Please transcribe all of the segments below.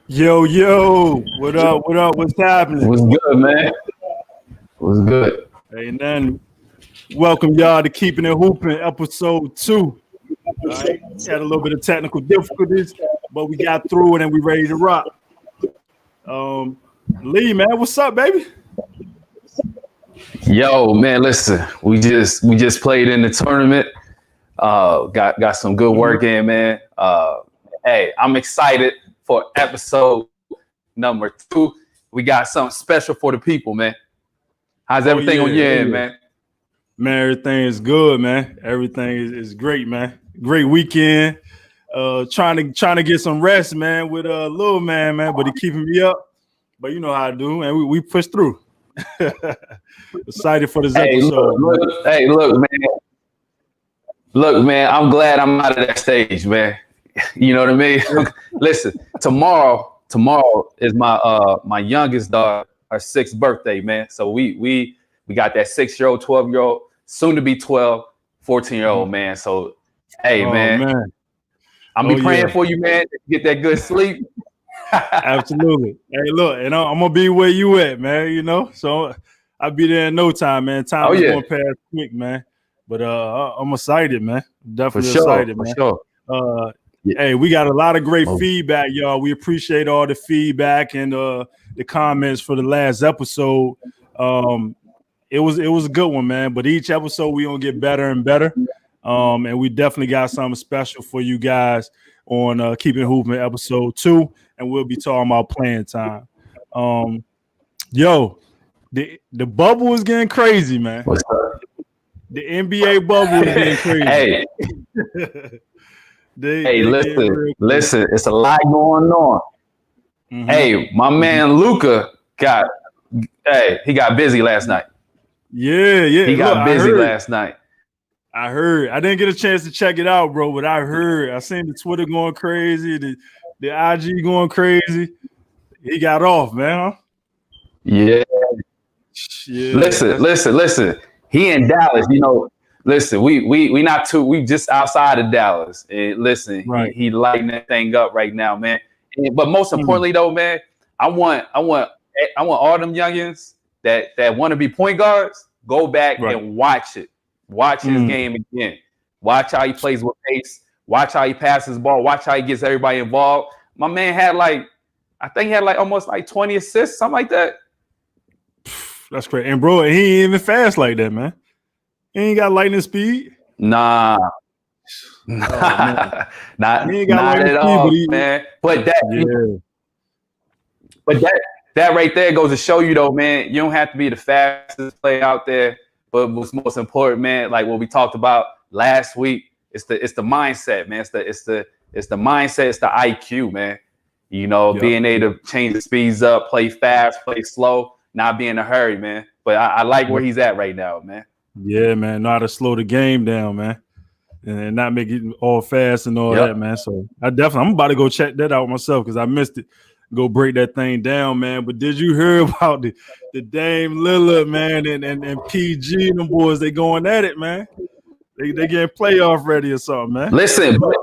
Yo, yo, what up? What up? What's happening? What's good, man? What's good? Hey, then welcome y'all to Keeping It Hoopin' episode 2. All right, had a little bit of technical difficulties, but we got through it and we ready to rock. Lee, man, what's up, baby? Yo, man, listen, we just played in the tournament. Got some good work in, man. Hey, I'm excited for episode number 2. We got something special for the people, man. How's everything on your end, man? Man, everything is good, man. Everything is great, man. Great weekend. Trying to get some rest, man, with a little man, but he keeping me up. But you know how I do, man. We push through. Excited for this episode. Look, man. Look, man, I'm glad I'm out of that stage, man. You know what I mean? Listen, tomorrow is my youngest daughter, her 6th birthday, man. So we got that 6-year-old, 12-year-old, soon to be 12, 14-year-old, man. So hey, man. I'll be praying for you, man, to get that good sleep. Absolutely. Hey, look, and I'm gonna be where you at, man. You know, so I'll be there in no time, man. Time is going past quick, man. But I'm excited, man. Definitely excited, man. For sure. Hey, we got a lot of great feedback, y'all. We appreciate all the feedback and the comments for the last episode. It was a good one, man. But each episode we gonna get better and better. And we definitely got something special for you guys on Keeping Hoopin' episode 2, and we'll be talking about playing time. Yo, the bubble is getting crazy, man. What's up? The NBA bubble is getting crazy. Hey, listen, it's a lot going on. Mm-hmm. Hey, my man Luca got busy last night. Yeah. He got busy last night. I heard. I didn't get a chance to check it out, bro, but I heard. I seen the Twitter going crazy, the IG going crazy. He got off, man. Huh? Yeah. Listen. He in Dallas, you know. Listen, we not too. We just outside of Dallas. And listen, right. he lighting that thing up right now, man. But most importantly, though, man, I want all them youngins that want to be point guards, go back and watch it. Watch his game again. Watch how he plays with pace. Watch how he passes the ball. Watch how he gets everybody involved. My man had almost 20 assists, something like that. That's great. And bro, he ain't even fast like that, man. He ain't got lightning speed. Nah. Not at all, man. But that right there goes to show you, though, man, you don't have to be the fastest player out there. But what's most important, man, like what we talked about last week, it's the mindset, man. It's the mindset, it's the IQ, man. You know, being able to change the speeds up, play fast, play slow, not be in a hurry, man. But I like where he's at right now, man. Yeah, man. Know how to slow the game down, man, and not make it all fast and all that, man. So I'm about to go check that out myself because I missed it. Go break that thing down, man. But did you hear about the Dame Lillard, man, and PG and them boys? They going at it, man. They getting playoff ready or something, man. Listen, but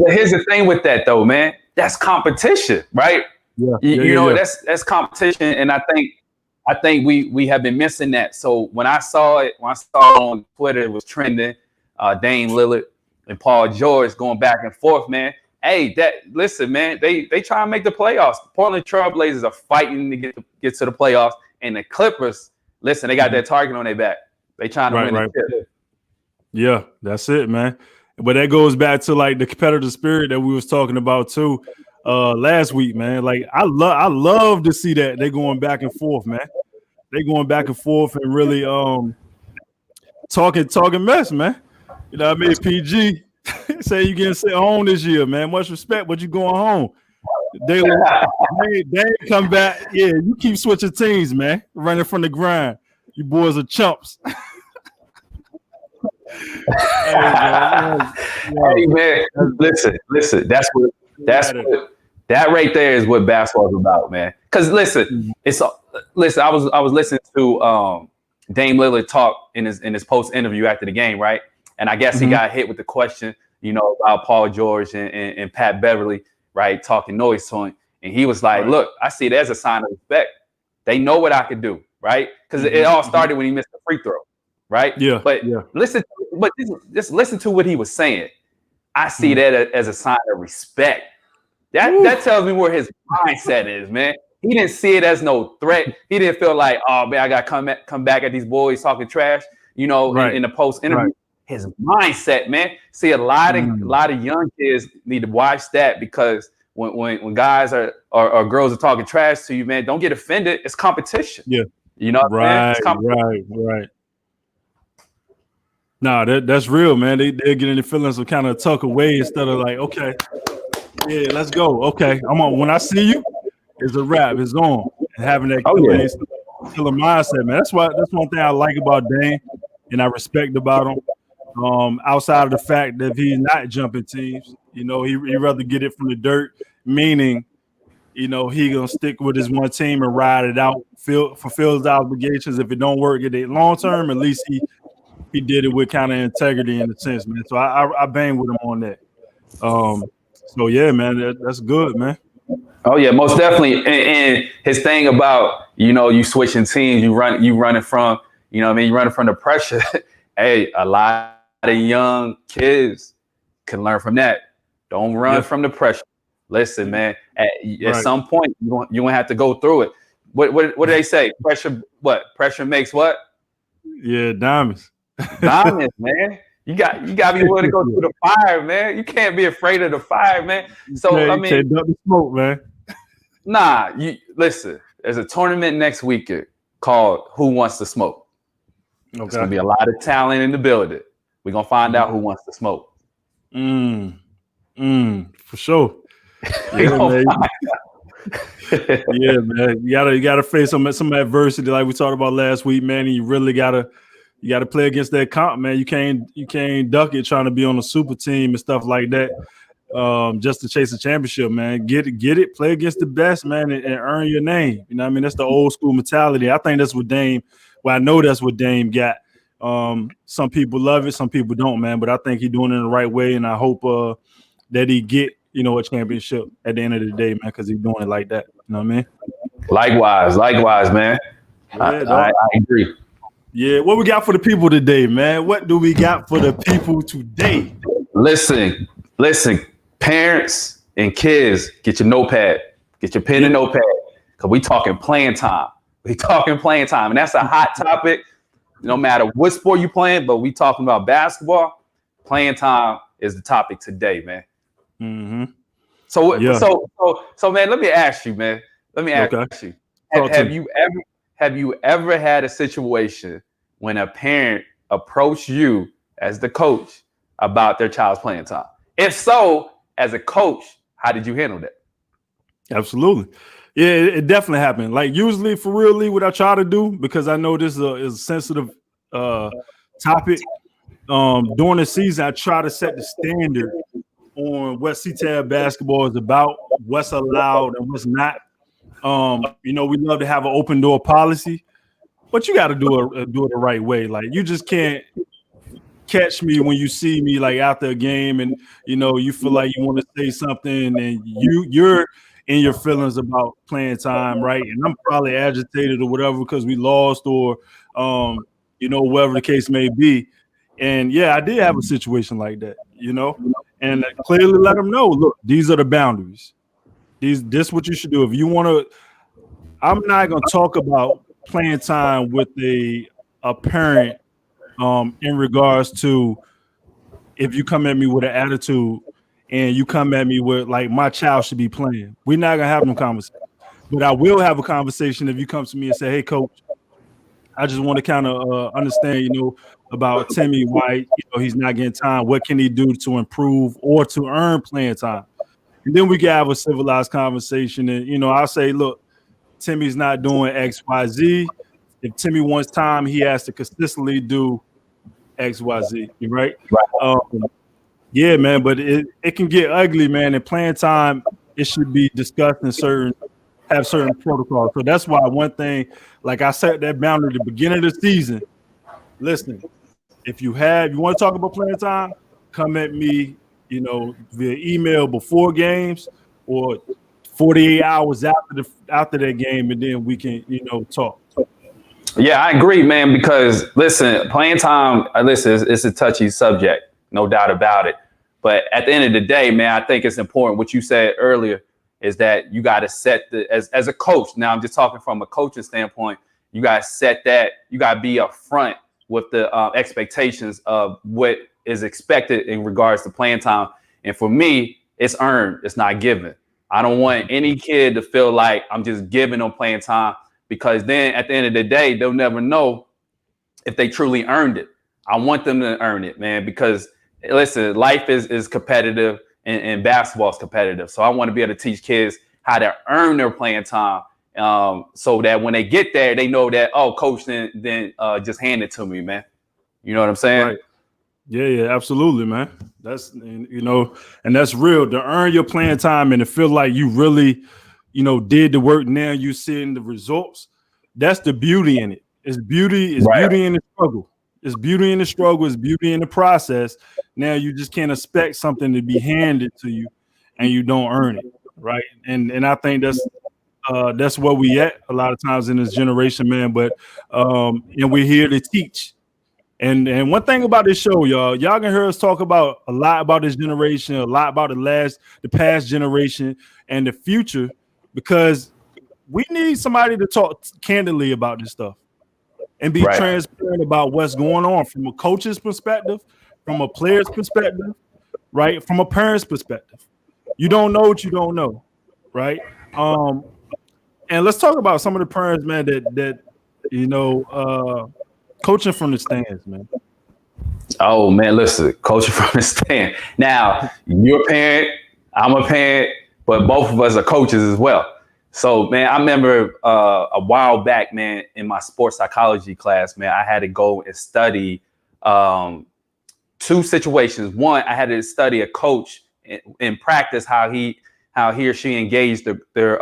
here's the thing with that, though, man. That's competition, right? You know, that's competition, and I think we have been missing that. So when I saw it on Twitter, it was trending. Dame Lillard and Paul George going back and forth, man. Hey, listen, man. They try and make the playoffs. The Portland Trailblazers are fighting to get to the playoffs, and the Clippers, listen, they got that target on their back. They trying to win the chip. Yeah, that's it, man. But that goes back to like the competitive spirit that we was talking about too last week, man. Like I love to see that they going back and forth, man. They going back and forth and really talking mess, man. You know what I mean? PG say you getting sent home this year, man. Much respect, but you going home. They come back. Yeah, you keep switching teams, man. Running from the grind. You boys are chumps. Hey man, listen. That right there is what basketball is about, man. Because listen. I was listening to Dame Lillard talk in his post interview after the game, right? And I guess he got hit with the question, you know, about Paul George and Pat Beverly. right, talking noise to him. And he was like, look, I see it as a sign of respect. They know what I could do, right? Because it all started when he missed the free throw, right? Yeah. But just listen to what he was saying. I see that as a sign of respect. That tells me where his mindset is, man. He didn't see it as no threat. He didn't feel like, oh man, I got to come back at these boys talking trash, in the post interview. Right. His mindset, man. See, a lot of young kids need to watch that, because when guys or girls are talking trash to you, man, don't get offended. It's competition. Yeah. You know what right, right. Nah, that's real, man. They're getting the feelings of kind of tuck away instead of like, okay, yeah, let's go. Okay, I'm on. When I see you, it's a wrap. It's on. And having that killer mindset, man. That's one thing I like about Dame, and I respect about him. Outside of the fact that he's not jumping teams, he rather get it from the dirt, meaning, he gonna stick with his one team and ride it out, fulfill his obligations. If it don't work, long term, at least he did it with kind of integrity in a sense, man. So I bang with him on that. So yeah, man, that's good, man. Oh yeah, most definitely. And his thing about you switching teams, you running from you running from the pressure. Hey, a lot of young kids can learn from that. Don't run from the pressure. Listen, man. At some point, you won't have to go through it. What do they say? Pressure. What? Pressure makes what? Yeah, diamonds. Diamonds, man. You got to be willing to go through the fire, man. You can't be afraid of the fire, man. So you can't duck the smoke, man. Nah, listen. There's a tournament next weekend called Who Wants to Smoke. Okay. There's gonna be a lot of talent in the building. We're gonna find out who wants to smoke. For sure. Yeah, man. Yeah, man. You gotta face some adversity, like we talked about last week, man. And you really gotta play against that comp, man. You can't duck it trying to be on a super team and stuff like that. Just to chase a championship, man. Get it, play against the best, man, and earn your name. You know what I mean? That's the old school mentality. I think that's what Dame. Well, I know that's what Dame got. Some people love it, some people don't, man. But I think he's doing it in the right way, and I hope that he get a championship at the end of the day, man, because he's doing it like that. You know what I mean? Likewise, man. I agree. Yeah, what we got for the people today, man? What do we got for the people today? Listen, parents and kids, get your notepad, get your pen and notepad, because we talking playing time. And that's a hot topic, no matter what sport you playing, but we talking about basketball. Playing time is the topic today, man. Mm-hmm. So man, let me ask you, man. Have you ever had a situation when a parent approached you as the coach about their child's playing time? If so, as a coach, how did you handle that? Absolutely. Yeah, it definitely happened. Like usually for real, Lee, what I try to do, because I know this is a sensitive topic, during the season, I try to set the standard on what CTAB basketball is about, what's allowed and what's not. We love to have an open door policy, but you got to do it the right way. Like you just can't catch me when you see me like after a game and you feel like you want to say something and you're in your feelings about playing time, right? And I'm probably agitated or whatever because we lost or whatever the case may be. And yeah, I did have a situation like that, and I clearly let them know, look, these are the boundaries. This is what you should do. If you want to, I'm not going to talk about playing time with a parent in regards to if you come at me with an attitude and you come at me with like my child should be playing. We're not going to have no conversation. But I will have a conversation if you come to me and say, hey, coach, I just want to kind of understand, about Timmy, why he's not getting time. What can he do to improve or to earn playing time? And then we can have a civilized conversation. And, I'll say, look, Timmy's not doing X, Y, Z. If Timmy wants time, he has to consistently do X, Y, Z. Right? Yeah, man. But it can get ugly, man. And playing time, it should be discussed and have certain protocols. So that's why one thing, like I set that boundary at the beginning of the season. Listen, if you want to talk about playing time, come at me, via email before games or 48 hours after that game, and then we can, talk. Yeah, I agree, man, because listen, playing time, it's a touchy subject, no doubt about it. But at the end of the day, man, I think it's important. What you said earlier is that you got to set as a coach. Now, I'm just talking from a coaching standpoint. You got to set that. You got to be upfront with the expectations of what is expected in regards to playing time. And for me, it's earned. It's not given. I don't want any kid to feel like I'm just giving them playing time, because then at the end of the day, they'll never know if they truly earned it. I want them to earn it, man, because listen, life is competitive and basketball is competitive. So I want to be able to teach kids how to earn their playing time, so that when they get there, they know that, oh, coach then just hand it to me, man. You know what I'm saying? Right. Yeah, absolutely, man. And that's real, to earn your playing time and to feel like you really, did the work. Now you seeing the results. That's the beauty in it. It's beauty in the struggle. It's beauty in the struggle. It's beauty in the process. Now you just can't expect something to be handed to you and you don't earn it, right? And I think that's where we at a lot of times in this generation, man. But and we're here to teach. And one thing about this show, y'all can hear us talk about a lot about this generation, a lot about the past generation and the future, because we need somebody to talk candidly about this stuff and be transparent about what's going on from a coach's perspective, from a player's perspective, right? From a parent's perspective. You don't know what you don't know, right? And let's talk about some of the parents, man, that coaching from the stands, man. Oh man, listen, coaching from the stand. Now, you're a parent, I'm a parent, but both of us are coaches as well. So, man, I remember a while back, man, in my sports psychology class, man, I had to go and study two situations. One, I had to study a coach in practice, how he or she engaged their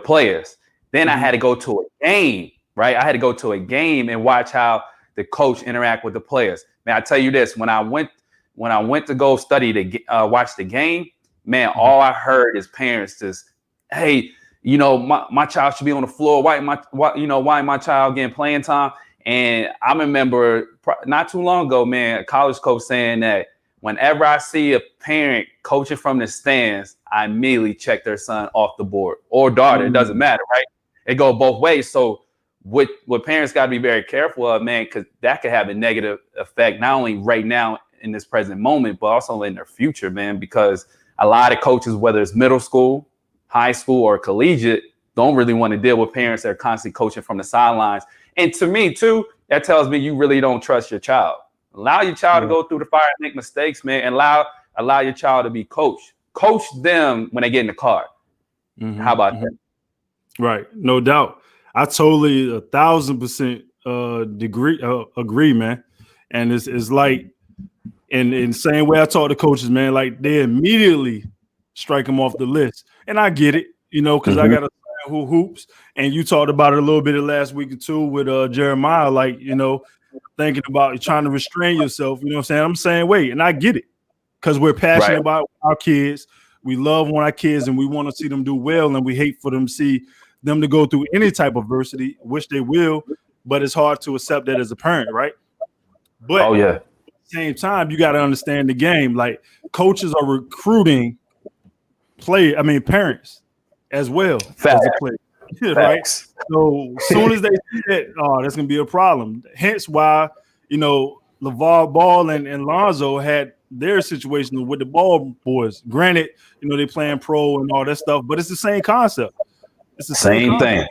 players. Then I had to go to a game, right? I had to go to a game and watch how the coach interact with the players. Man, I tell you this, when I went to go study watch the game, man, all I heard is parents just, hey, my child should be on the floor. Why my child getting playing time? And I remember not too long ago, man, a college coach saying that whenever I see a parent coaching from the stands, I immediately check their son off the board or daughter. It doesn't matter, right? It goes both ways. So what parents got to be very careful of, man, because that could have a negative effect, not only right now in this present moment, but also in their future, man, because a lot of coaches, whether it's middle school, high school, or collegiate, don't really want to deal with parents that are constantly coaching from the sidelines. And to me, too, that tells me you really don't trust your child. Allow your child to go through the fire and make mistakes, man, and allow your child to be coached. Coach them when they get in the car. How about that? Right. No doubt. I totally 1,000% agree, man. And it's like, in the same way I talk to coaches, man, like they immediately strike them off the list. And I get it, because I got a son who hoops, and you talked about it a little bit last week or two with Jeremiah, like, thinking about trying to restrain yourself, you know what I'm saying? I'm saying, wait, and I get it, because we're passionate about our kids. We love our kids and we want to see them do well, and we hate for them to see them to go through any type of adversity, which they will, but it's hard to accept that as a parent, right? But at the same time, you got to understand the game. Like, coaches are recruiting parents as well as a player, right? So as soon as they see that, that's gonna be a problem. Hence why, LeVar Ball and Lonzo had their situation with the Ball boys. Granted, they playing pro and all that stuff, but it's the same concept. It's the same thing.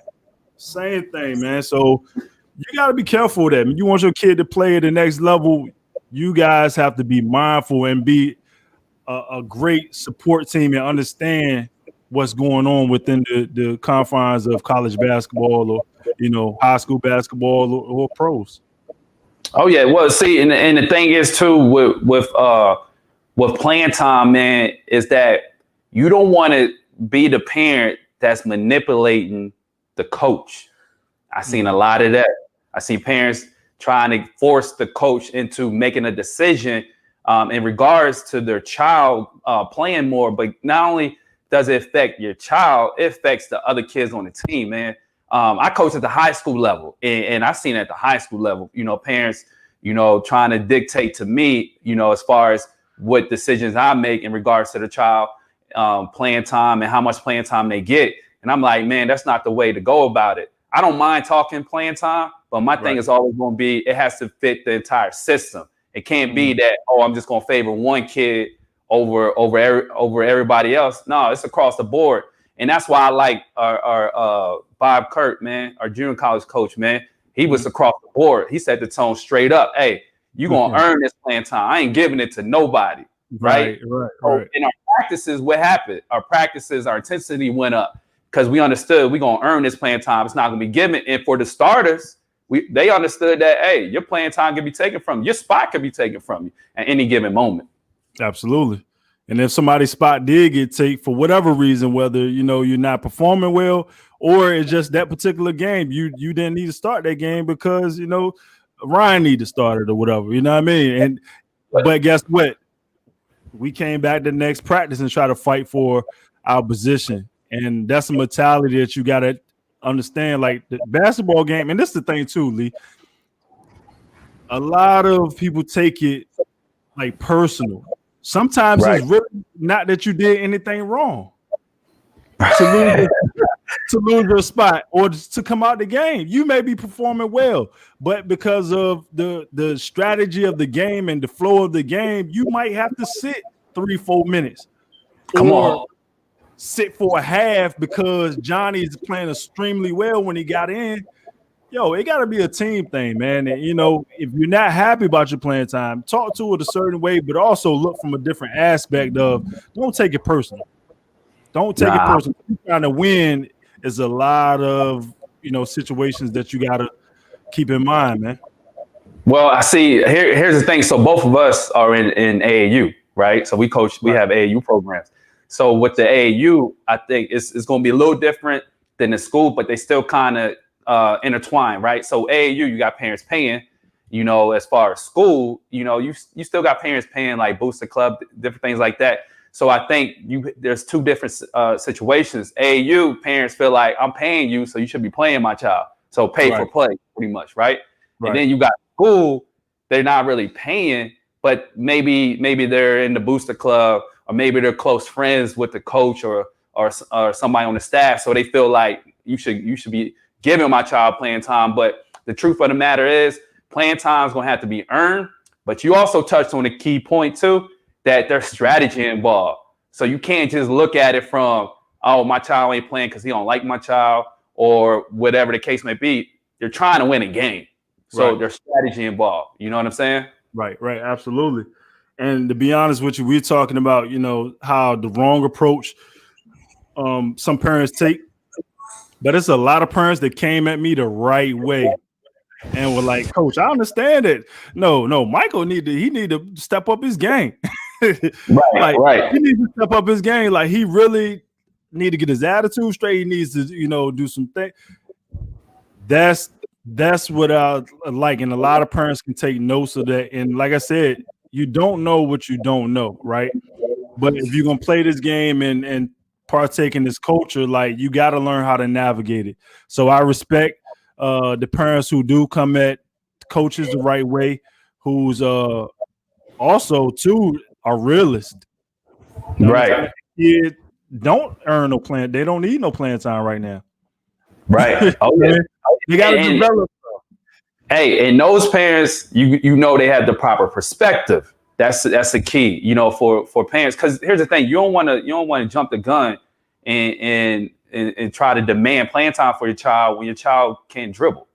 Same thing, man. So you got to be careful of that. When you want your kid to play at the next level, you guys have to be mindful and be a great support team and understand what's going on within the confines of college basketball or, high school basketball or pros. Oh, yeah. Well, see, and the thing is, too, with playing time, man, is that you don't want to be the parent that's manipulating the coach. I've seen a lot of that. I see parents trying to force the coach into making a decision in regards to their child playing more, but not only does it affect your child, it affects the other kids on the team, man. I coach at the high school level, and I've seen at the high school level, parents, trying to dictate to me, as far as what decisions I make in regards to the child, playing time and how much playing time they get. And I'm like, man, that's not the way to go about it. I don't mind talking playing time, but my thing is always going to be, it has to fit the entire system. It can't be that, I'm just going to favor one kid over everybody else. No, it's across the board. And that's why I like our Bob Kurt, man, our junior college coach, man. He was across the board. He set the tone straight up. Hey, you're going to earn this playing time. I ain't giving it to nobody. Right. So in our practices, what happened? Our intensity went up because we understood we're going to earn this playing time. It's not going to be given. And for the starters, they understood that, hey, your playing time can be taken from you. Your spot can be taken from you at any given moment. Absolutely. And if somebody's spot did get taken for whatever reason, whether, you're not performing well or it's just that particular game, you didn't need to start that game because, Ryan needed to start it or whatever, you know what I mean? But guess what? We came back the next practice and try to fight for our position. And that's a mentality that you got to understand. Like the basketball game, and this is the thing too, Lee. A lot of people take it like personal. Sometimes it's really not that you did anything wrong to lose your spot or to come out the game. You may be performing well, but because of the strategy of the game and the flow of the game, you might have to sit 3-4 minutes. Come on. Sit for a half because Johnny's playing extremely well when he got in. It got to be a team thing, man. And, if you're not happy about your playing time, talk to it a certain way, but also look from a different aspect of don't take it personal. Don't take it personal. Trying to win is a lot of, situations that you got to keep in mind, man. Well, I see. Here's the thing. So both of us are in AAU, right? So we have AAU programs. So with the AAU, I think it's going to be a little different than the school, but they still kind of intertwined, right? So AAU, you got parents paying, as far as school, you still got parents paying like Booster Club, different things like that. So I think there's two different situations. AAU parents feel like I'm paying you, so you should be playing my child. So pay for play, pretty much, right? And then you got school, they're not really paying, but maybe they're in the Booster Club, or maybe they're close friends with the coach or somebody on the staff, so they feel like you should be giving my child playing time. But the truth of the matter is playing time is going to have to be earned. But you also touched on a key point too, that there's strategy involved. So you can't just look at it from, my child ain't playing because he don't like my child or whatever the case may be. You're trying to win a game. So there's strategy involved. You know what I'm saying? Right. Absolutely. And to be honest with you, we're talking about, how the wrong approach some parents take. But it's a lot of parents that came at me the right way and were like, Coach, I understand it. No, Michael need to step up his game. He needs to step up his game. Like he really need to get his attitude straight. He needs to, do some things. That's what I like. And a lot of parents can take notes of that. And like I said, you don't know what you don't know, right? But if you're gonna play this game and partake in this culture, like you got to learn how to navigate it. So I respect the parents who do come at coaches the right way, who's also too are realists. Right. Kids don't earn no plan. They don't need no playing time right now. Right. Okay. You got to develop. Hey, and those parents, they have the proper perspective. That's the key, for parents. Because here's the thing: you don't want to jump the gun and try to demand playing time for your child when your child can't dribble.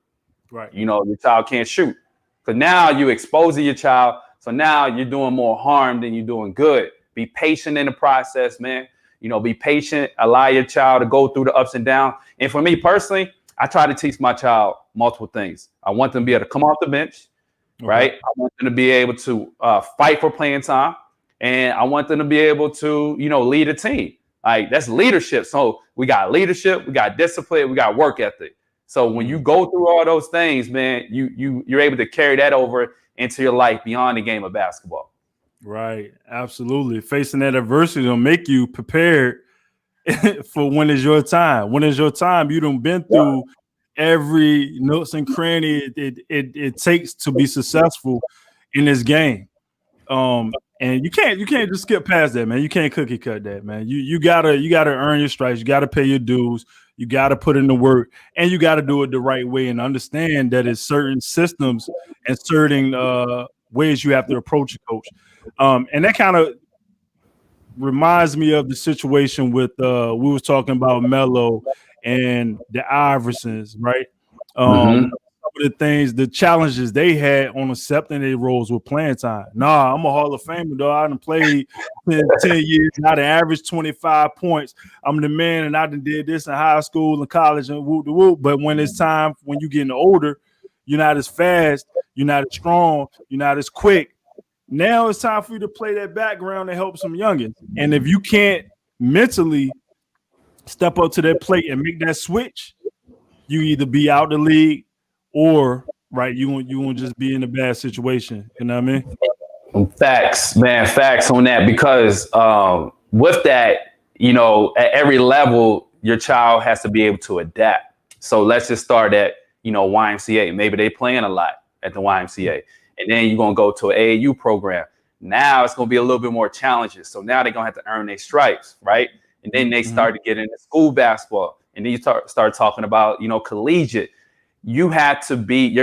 Right. Your child can't shoot. So now you exposing your child. So now you're doing more harm than you're doing good. Be patient in the process, man. Be patient. Allow your child to go through the ups and downs. And for me personally, I try to teach my child multiple things. I want them to be able to come off the bench. Right. I want them to be able to fight for playing time. And I want them to be able to, lead a team. Like that's leadership. So we got leadership, we got discipline, we got work ethic. So when you go through all those things, man, you're able to carry that over into your life beyond the game of basketball. Right. Absolutely. Facing that adversity will make you prepared for when is your time. When is your time? You done been through every nooks and cranny it takes to be successful in this game. And you can't just skip past that, man. You can't cookie cut that, man. You gotta earn your stripes. You gotta pay your dues. You gotta put in the work, and you gotta do it the right way, and understand that it's certain systems and certain ways you have to approach a coach. And that kind of reminds me of the situation with we was talking about Melo and the Iversons, right? Some of the things, the challenges they had on accepting their roles with playing time. Nah, I'm a Hall of Famer, though. I done played 10 years, and I done averaged 25 points. I'm the man, and I done did this in high school and college and whoop de whoop. But when it's time, when you're getting older, you're not as fast, you're not as strong, you're not as quick. Now it's time for you to play that background and help some youngins. And if you can't mentally step up to that plate and make that switch, you either be out the league or you won't just be in a bad situation. You know what I mean? Facts, man. Facts on that, because with that, at every level, your child has to be able to adapt. So let's just start at, YMCA. Maybe they playing a lot at the YMCA. And then you're going to go to an AAU program. Now it's going to be a little bit more challenges. So now they're going to have to earn their stripes, right? And then they start to get into school basketball. And then you start talking about, collegiate. Your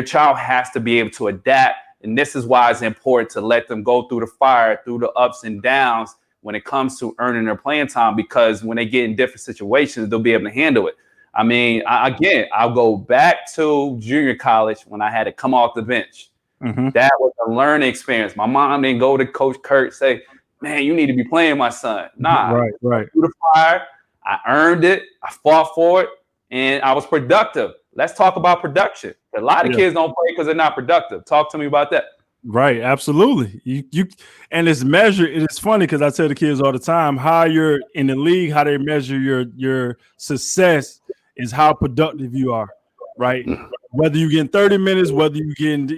child has to be able to adapt. And this is why it's important to let them go through the fire, through the ups and downs when it comes to earning their playing time, because when they get in different situations, they'll be able to handle it. I mean, I'll go back to junior college when I had to come off the bench. That was a learning experience. My mom didn't go to Coach Kurt say, man, you need to be playing my son. Nah, right. Through the fire, I earned it. I fought for it, and I was productive. Let's talk about production. A lot of kids don't play because they're not productive. Talk to me about that. Right, absolutely. You and it's measured. It is funny because I tell the kids all the time how you're in the league, how they measure your success is how productive you are, right? Whether you get 30 minutes, whether you get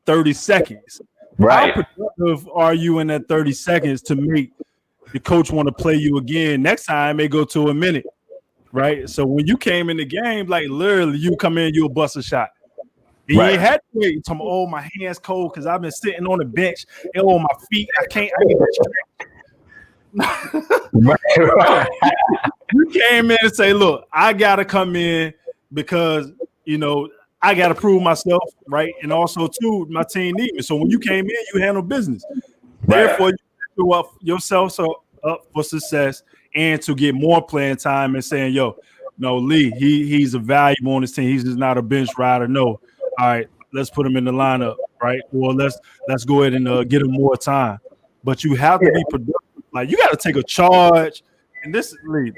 30 seconds. Right. How productive are you in that 30 seconds to make the coach want to play you again? Next time they go to a minute, right? So when you came in the game, like literally you come in, you'll bust a shot. And you ain't had to wait. You tell me, oh, my hand's cold because I've been sitting on the bench. And oh, my feet, I need to stretch. You came in and say, look, I got to come in because, I got to prove myself, right? And also, too, my team needs me. So when you came in, you handle business. Therefore, you threw up yourself up for success and to get more playing time and saying, yo, no, Lee, he's a valuable on this team. He's just not a bench rider. No. All right, let's put him in the lineup, right? Or let's go ahead and get him more time. But you have to be productive. Like, you got to take a charge. And this is Lee.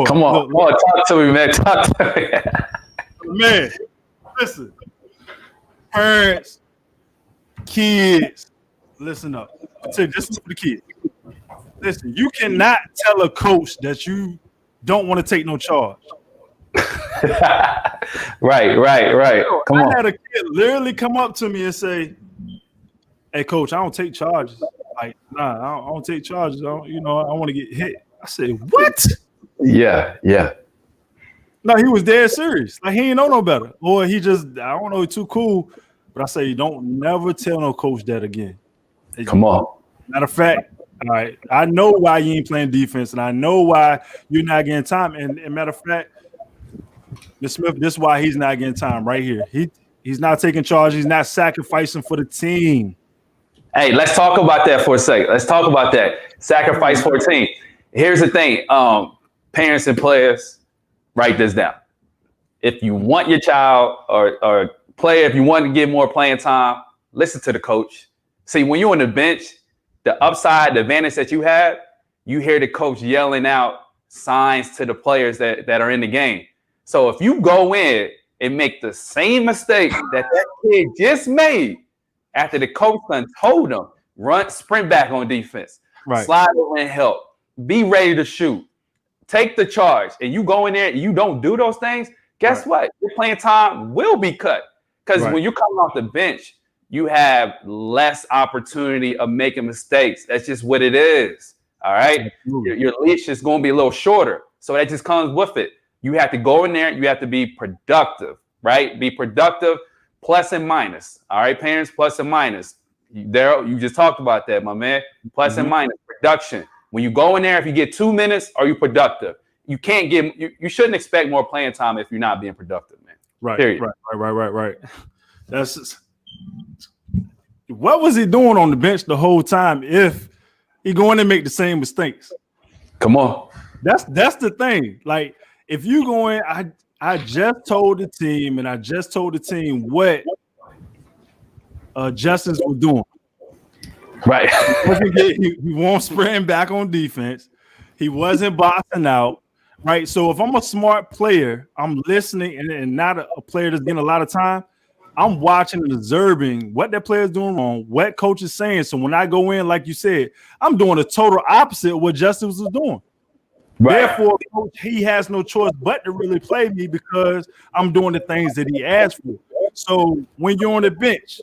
Come on, talk to me, man. Talk to me. Man, listen, parents, kids, listen up. This is for the kids. Listen, you cannot tell a coach that you don't want to take no charge. Right. Come on. I had a kid literally come up to me and say, "Hey, coach, I don't take charges. Like, nah, I don't take charges. I want to get hit." I said, "What?" Yeah. No, he was dead serious. Like, he ain't know no better. Or he just, I don't know, he's too cool. But I say, don't never tell no coach that again. Come on. Matter of fact, all right, I know why you ain't playing defense, and I know why you're not getting time. And matter of fact, Ms. Smith, this is why he's not getting time right here. He's not taking charge. He's not sacrificing for the team. Hey, let's talk about that for a second. Let's talk about that. Sacrifice for a team. Here's the thing. Parents and players, write this down. If you want your child or player, if you want to get more playing time, listen to the coach. See, when you're on the bench, the upside, the advantage that you have, you hear the coach yelling out signs to the players that are in the game. So if you go in and make the same mistake that kid just made after the coach done told him, sprint back on defense, slide over and help, be ready to shoot, take the charge, and you go in there and you don't do those things, guess what? Your playing time will be cut. Because when you're coming off the bench, you have less opportunity of making mistakes. That's just what it is. All right. Your leash is going to be a little shorter. So that just comes with it. You have to go in there. You have to be productive, right? Be productive, plus and minus. All right, parents, plus and minus. Daryl, you just talked about that, my man. Plus and minus production. When you go in there, if you get 2 minutes, are you productive? You can't get. You shouldn't expect more playing time if you're not being productive, man. Right. Period. Right. That's what was he doing on the bench the whole time if he going to make the same mistakes? Come on. That's the thing. Like if you going, I just told the team what Justice was doing. Right. He won't sprint back on defense. He wasn't boxing out. Right. So if I'm a smart player, I'm listening and not a player that's getting a lot of time. I'm watching and observing what that player is doing wrong, what coach is saying. So when I go in, like you said, I'm doing the total opposite of what Justice was doing. Right. Therefore, coach, he has no choice but to really play me because I'm doing the things that he asked for. So when you're on the bench,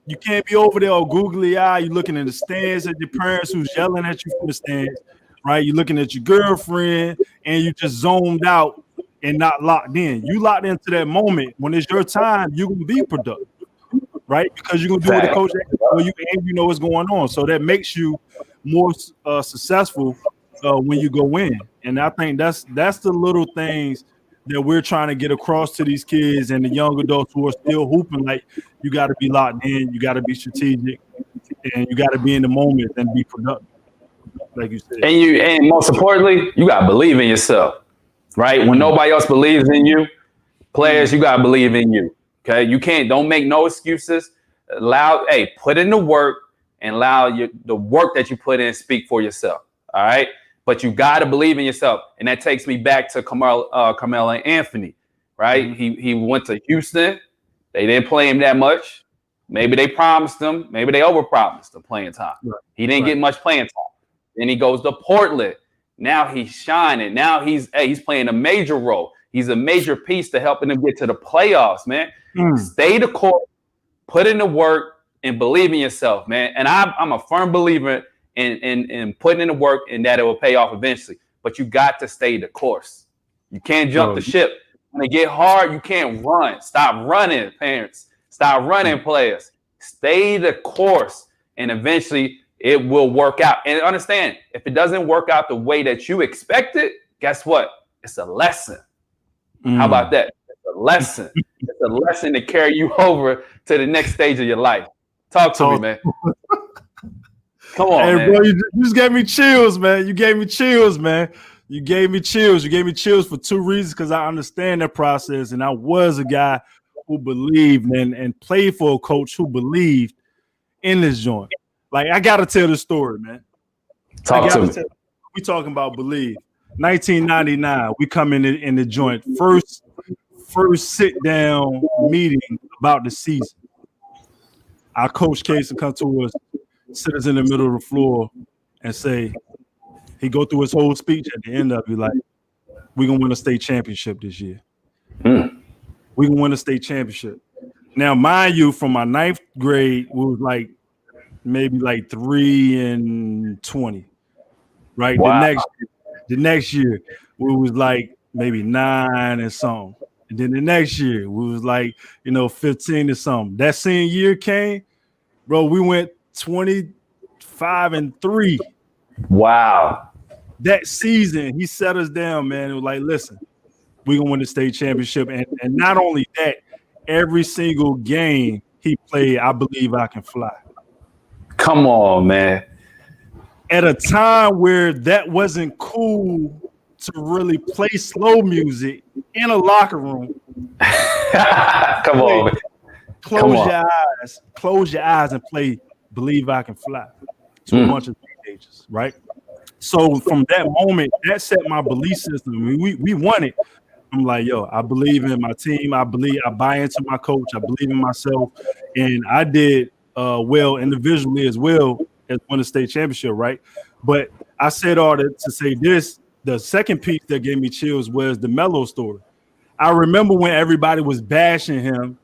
you can't be over there all googly eye. You're looking in the stands at your parents who's yelling at you from the stands, right? You're looking at your girlfriend and you just zoned out and not locked in. You locked into that moment. When it's your time, you're going to be productive, right? Because you're going to do what the coach asks for you and you know what's going on. So that makes you more successful when you go in. And I think that's the little things that we're trying to get across to these kids and the young adults who are still hooping. Like, you got to be locked in, you got to be strategic, and you got to be in the moment and be productive, like you said. And most importantly, you got to believe in yourself, right? When nobody else believes in you, players, you got to believe in you, okay? Don't make no excuses. Put in the work and allow the work that you put in speak for yourself, all right? But you got to believe in yourself. And that takes me back to Carmelo Anthony, right? Mm-hmm. He went to Houston. They didn't play him that much. Maybe they promised him. Maybe they overpromised him playing time. Right. He didn't get much playing time. Then he goes to Portland. Now he's shining. Now he's playing a major role. He's a major piece to helping them get to the playoffs, man. Stay the court, put in the work, and believe in yourself, man. And I'm a firm believer in putting in the work and that it will pay off eventually. But you got to stay the course. You can't jump the ship. When it get hard, you can't run. Stop running, parents. Stop running, players. Stay the course, and eventually it will work out. And understand, if it doesn't work out the way that you expected, guess what? It's a lesson. How about that? It's a lesson. It's a lesson to carry you over to the next stage of your life. Talk to me, man. Come on, hey, man. Bro, you just gave me chills, man. You gave me chills, man. You gave me chills. You gave me chills for two reasons, because I understand that process, and I was a guy who believed and played for a coach who believed in this joint. Like, I got to tell the story, man. Talk to me. We talking about believe. 1999, we come in the joint. First sit-down meeting about the season. Our coach Casey come to us, sit us in the middle of the floor and say, he go through his whole speech at the end of it, like, we're going to win a state championship this year. We're going to win a state championship. Now, mind you, from my 9th grade, we was like maybe like 3-20, right? Wow. The next year, we was like maybe 9 and something. And then the next year, we was like, 15 and something. That same year came, bro, we went 25-3. Wow. That season, he set us down, man. It was like, listen, we're going to win the state championship. And not only that, every single game he played, I believe I can fly. Come on, man. At a time where that wasn't cool to really play slow music in a locker room. Come on, man. Close your eyes and play Believe I Can Fly to a bunch of teenagers, right? So from that moment, that set my belief system. We won it. I'm like, yo, I believe in my team. I buy into my coach. I believe in myself. And I did well individually as well as win the state championship, right? But I said all that to say this. The second piece that gave me chills was the Melo story. I remember when everybody was bashing him,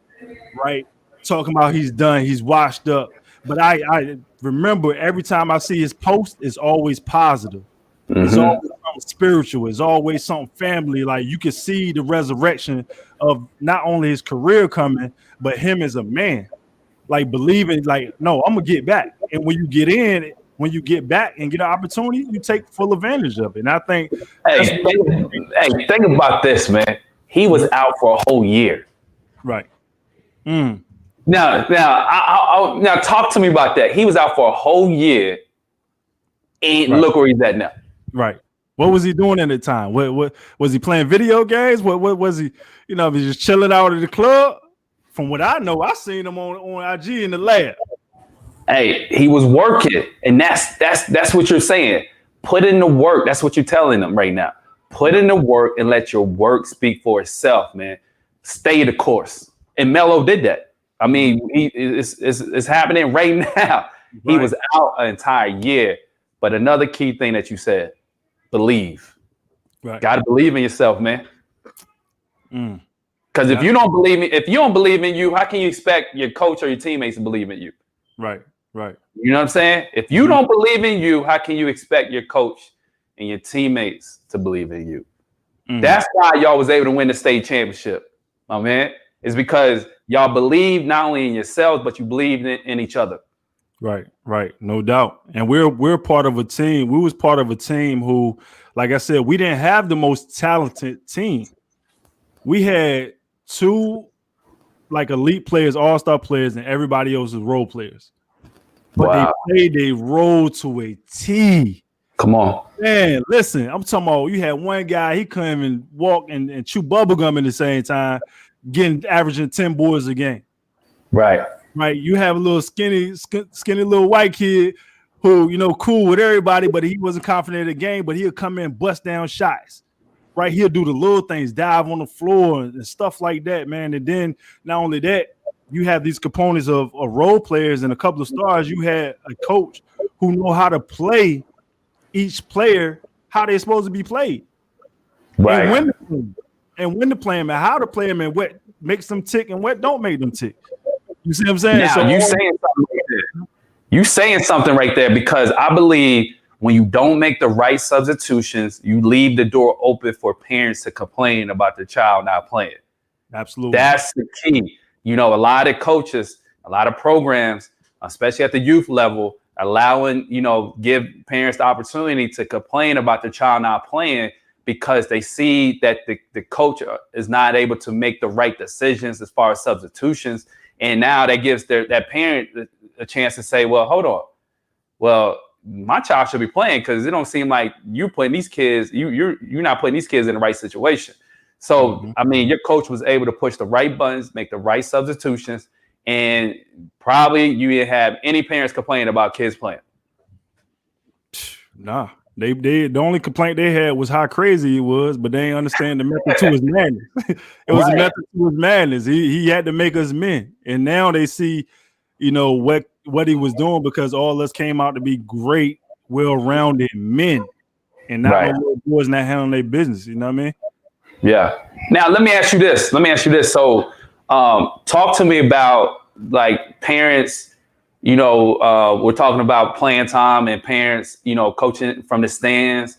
right? Talking about he's done, he's washed up. But I remember every time I see his post, it's always positive. It's Mm-hmm. always something spiritual. It's always something family. Like you can see the resurrection of not only his career coming, but him as a man. Like believing, like, no, I'm gonna get back. And when you get back and get an opportunity, you take full advantage of it. And I think Hey, think about this, man. He was out for a whole year. right. Now, now, talk to me about that. He was out for a whole year, and Right. look where he's at now. Right. What was he doing at the time? What was he playing video games? What was he? You know, was he just chilling out at the club? From what I know, I seen him on IG in the lab. Hey, he was working, and that's what you're saying. Put in the work. That's what you're telling them right now. Put in the work and let your work speak for itself, man. Stay the course. And Melo did that. I mean, it's happening right now. Right. He was out an entire year. But another key thing that you said, believe. Right. Got to believe in yourself, man. Because if you don't believe in you, how can you expect your coach or your teammates to believe in you? Right. Right. You know what I'm saying? If you don't believe in you, how can you expect your coach and your teammates to believe in you? That's why y'all was able to win the state championship, my man. It's because y'all believe not only in yourselves, but you believe in each other. Right, right, no doubt. And we're part of a team. We was part of a team who, like I said, we didn't have the most talented team. We had two like elite players, all-star players, and everybody else was role players. But they played their role to a T. Come on. Man, listen, I'm talking about you had one guy, he couldn't even walk and chew bubble gum at the same time, averaging 10 boards a game. Right. Right. You have a little skinny little white kid who, you know, cool with everybody, but he wasn't confident in the game, but he'll come in and bust down shots. Right. He'll do the little things, dive on the floor and stuff like that, man. And then not only that, you have these components of role players and a couple of stars. You had a coach who know how to play each player, how they're supposed to be played. Right. And when to play them and how to play them and what makes them tick and what don't make them tick. You see what I'm saying? Now, so you saying something right there because I believe when you don't make the right substitutions, you leave the door open for parents to complain about the child not playing. Absolutely. That's the key. You know, a lot of coaches, a lot of programs, especially at the youth level, allowing, you know, give parents the opportunity to complain about the child not playing because they see that the coach is not able to make the right decisions as far as substitutions. And now that gives that parent a chance to say, well, hold on. Well, my child should be playing because it don't seem like you're putting these kids, you're not putting these kids in the right situation. So, I mean, your coach was able to push the right buttons, make the right substitutions, and probably you didn't have any parents complaining about kids playing. Nah, they the only complaint they had was how crazy he was, but they didn't understand the method to his madness. It was a method to his madness. He had to make us men, and now they see, you know, what he was doing because all us came out to be great, well-rounded men, and not no little boys not handling their business. You know what I mean? Yeah. Now let me ask you this. So, talk to me about like parents. You know, we're talking about playing time and parents, you know, coaching from the stands.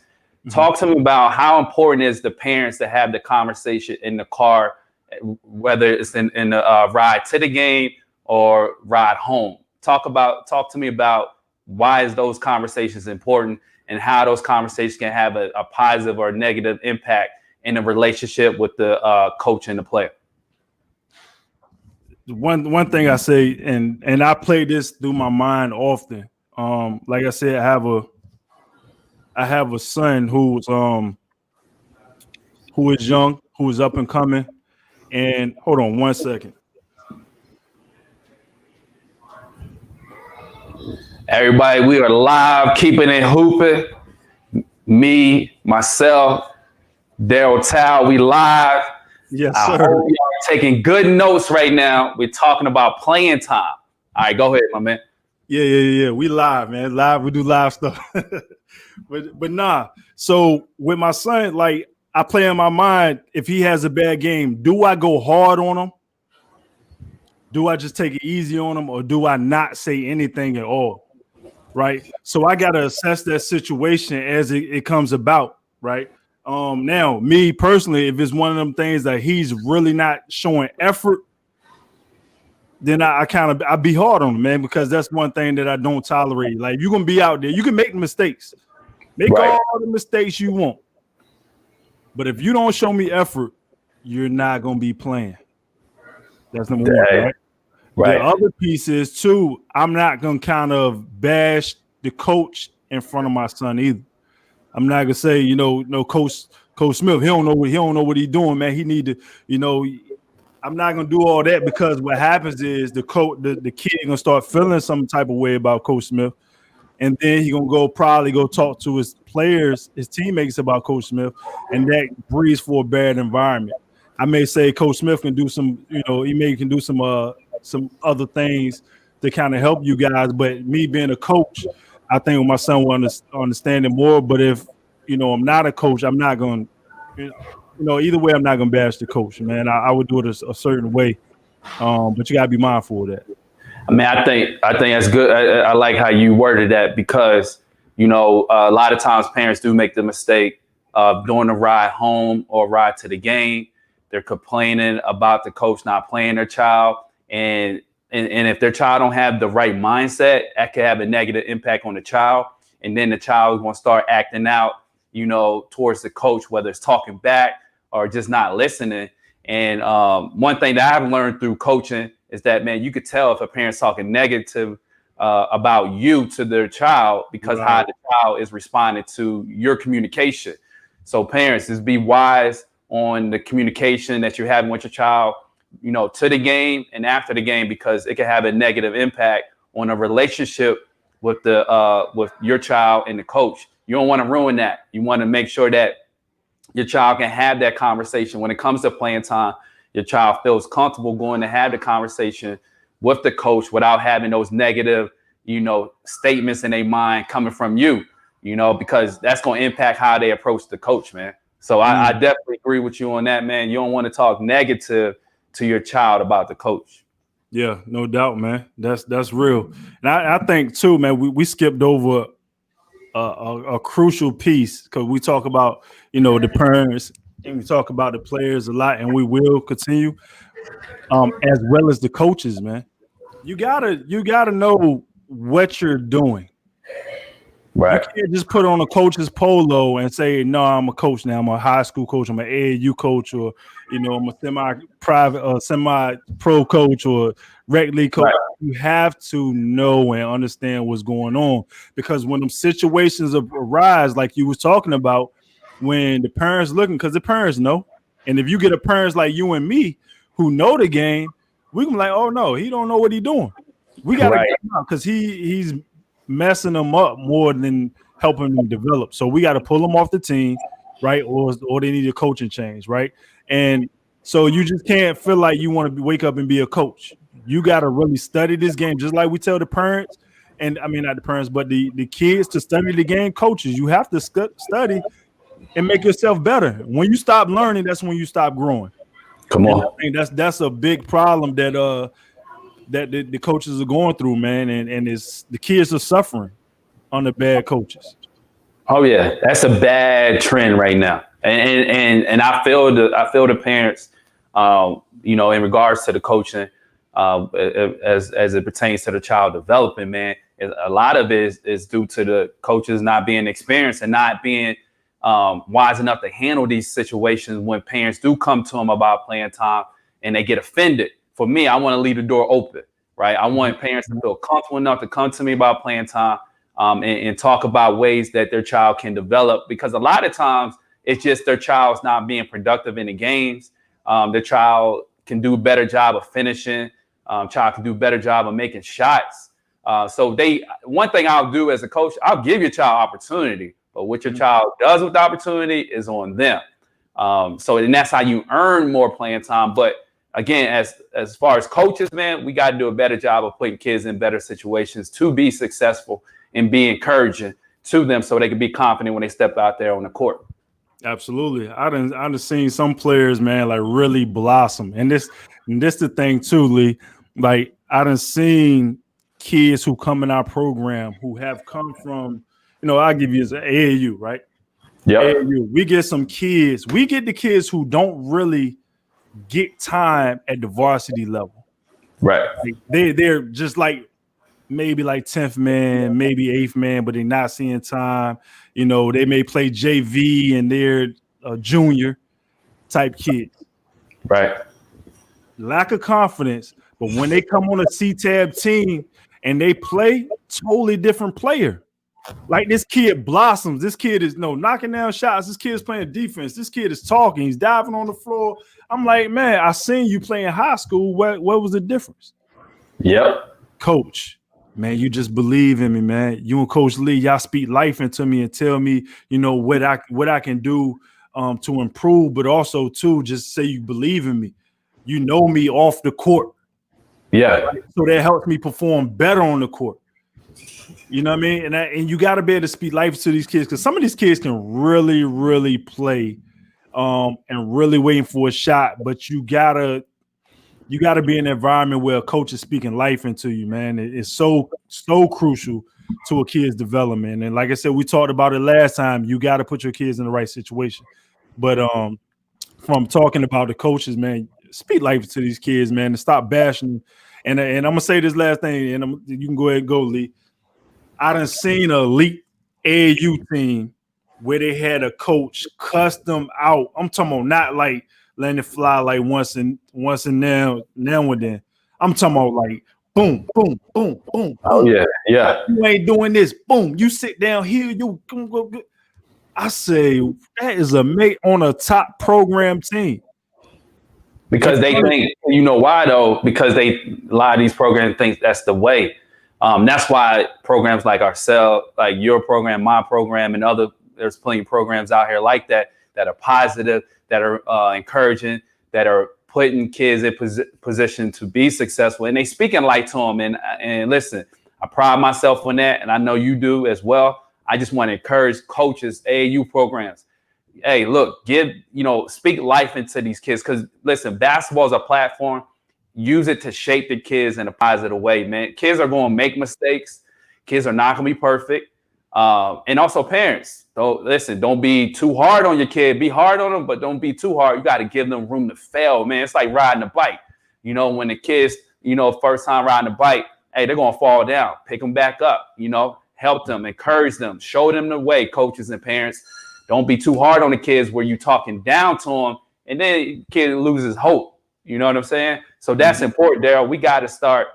Talk to me about how important is the parents to have the conversation in the car, whether it's in the ride to the game or ride home. Talk to me about why is those conversations important and how those conversations can have a positive or negative impact in a relationship with the coach and the player. One thing I say, and I play this through my mind often. Like I said, I have a son who is young, who is up and coming. And hold on 1 second. Everybody, we are live, keeping it hooping. Me, myself, Daryl Tao, we live. Yes, I sir. hope y'all are taking good notes right now. We're talking about playing time. All right, go ahead, my man. Yeah. We live, man. Live, we do live stuff. but nah. So with my son, like I play in my mind, if he has a bad game, do I go hard on him? Do I just take it easy on them, or do I not say anything at all? Right. So I got to assess that situation as it comes about. Right. Now, me personally, if it's one of them things that he's really not showing effort, then I be hard on him, man, because that's one thing that I don't tolerate. Like, you're gonna be out there, you can make mistakes, make all the mistakes you want, but if you don't show me effort, you're not gonna be playing. That's number one, right? The other piece is too, I'm not gonna kind of bash the coach in front of my son either. I'm not gonna say, Coach Smith, he don't know what he's doing, man. He need to, I'm not gonna do all that, because what happens is the kid gonna start feeling some type of way about Coach Smith, and then he gonna probably go talk to his players, his teammates about Coach Smith, and that breeds for a bad environment. I may say Coach Smith can do some, he can do some other things to kind of help you guys, but me being a coach, I think my son will understand it more. But if I'm not a coach, I'm not going to. Either way, I'm not gonna bash the coach, man. I would do it a certain way, but you gotta be mindful of that. I mean, I think that's good. I like how you worded that, because a lot of times parents do make the mistake of during the ride home or ride to the game, they're complaining about the coach not playing their child, and if their child don't have the right mindset, that could have a negative impact on the child, and then the child is gonna start acting out, towards the coach, whether it's talking back or just not listening. And one thing that I've learned through coaching is that, man, you could tell if a parent's talking negative about you to their child, because how the child is responding to your communication. So parents, just be wise on the communication that you're having with your child, to the game and after the game, because it can have a negative impact on a relationship with with your child and the coach. You don't want to ruin that. You want to make sure that your child can have that conversation when it comes to playing time. Your child feels comfortable going to have the conversation with the coach without having those negative, statements in their mind coming from you, because that's going to impact how they approach the coach, man. So I definitely agree with you on that, man. You don't want to talk negative to your child about the coach. Yeah, no doubt, man. That's real. And I think too, man, we skipped over a crucial piece, because we talk about the parents and we talk about the players a lot, and we will continue, as well as the coaches, man. You gotta know what you're doing. Right. You can't just put on a coach's polo and say, no, I'm a coach now. I'm a high school coach. I'm an AAU coach, or I'm a semi-private or semi-pro coach or rec league coach. Right. You have to know and understand what's going on, because when them situations arise, like you was talking about, when the parents looking, because the parents know, and if you get a parents like you and me who know the game, we can be like, oh no, he don't know what he's doing. We gotta get him out, because he's messing them up more than helping them develop. So we got to pull them off the team, right? Or they need a coaching change, right? And so you just can't feel like you want to wake up and be a coach. You got to really study this game, just like we tell the parents, and I mean not the parents, but the kids to study the game. Coaches, you have to study and make yourself better. When you stop learning, that's when you stop growing. Come on, I mean, that's a big problem that the coaches are going through, man, and it's the kids are suffering under bad coaches. Oh yeah, that's a bad trend right now, and I feel the parents, in regards to the coaching, as it pertains to the child development, man. A lot of it is due to the coaches not being experienced and not being wise enough to handle these situations when parents do come to them about playing time and they get offended. For me, I want to leave the door open, right? I want parents to feel comfortable enough to come to me about playing time, and talk about ways that their child can develop, because a lot of times it's just their child's not being productive in the games. Their child can do a better job of finishing. Child can do a better job of making shots. So one thing I'll do as a coach, I'll give your child opportunity, but what your child does with the opportunity is on them. And that's how you earn more playing time. But again, as far as coaches, man, we got to do a better job of putting kids in better situations to be successful and be encouraging to them, so they can be confident when they step out there on the court. Absolutely. I've seen some players, man, like really blossom. And this the thing too, Lee. Like I done seen kids who come in our program who have come from, I'll give you as an AAU, right? Yeah. AAU. We get the kids who don't really get time at the varsity level. Right. Like they're just like maybe like 10th man, maybe 8th man, but they're not seeing time. They may play JV and they're a junior type kids. Right. Lack of confidence, but when they come on a C-tab team and they play, totally different player. Like this kid blossoms. This kid is knocking down shots. This kid is playing defense. This kid is talking. He's diving on the floor. I'm like, man, I seen you play in high school. What was the difference? Yep. Coach, man, you just believe in me, man. You and Coach Lee, y'all speak life into me and tell me, what I can do to improve, but also too, just say you believe in me. You know me off the court. Yeah. Right? So that helps me perform better on the court. You know what I mean? And you got to be able to speak life to these kids because some of these kids can really, really play and really waiting for a shot. But you gotta be in an environment where a coach is speaking life into you, man. It's so crucial to a kid's development. And like I said, we talked about it last time. You got to put your kids in the right situation. But from talking about the coaches, man, speak life to these kids, man, and stop bashing. And I'm gonna say this last thing, and you can go ahead and go, Lee. I done seen an elite AAU team where they had a coach cuss them out. I'm talking about not like letting it fly like once and now and then. I'm talking about like boom, boom, boom, boom. Oh yeah, yeah. You ain't doing this. Boom. You sit down here. You go. I say that is a mate on a top program team. Because they think, you know why though? Because a lot of these programs think that's the way. That's why programs like ourselves, like your program, my program, and there's plenty of programs out here like that are positive, that are encouraging, that are putting kids in position to be successful, and they speaking light to them. And listen, I pride myself on that, and I know you do as well. I just want to encourage coaches, AAU programs. Hey, look, speak life into these kids because listen, basketball is a platform. Use it to shape the kids in a positive way, man. Kids are going to make mistakes. Kids are not going to be perfect. And also parents, don't be too hard on your kid. Be hard on them, but don't be too hard. You got to give them room to fail, man. It's like riding a bike. When the kids, first time riding a bike, hey, they're going to fall down. Pick them back up, help them, encourage them, show them the way, coaches and parents. Don't be too hard on the kids where you talking down to them and then the kid loses hope. You know what I'm saying? So that's important, Daryl. We got to start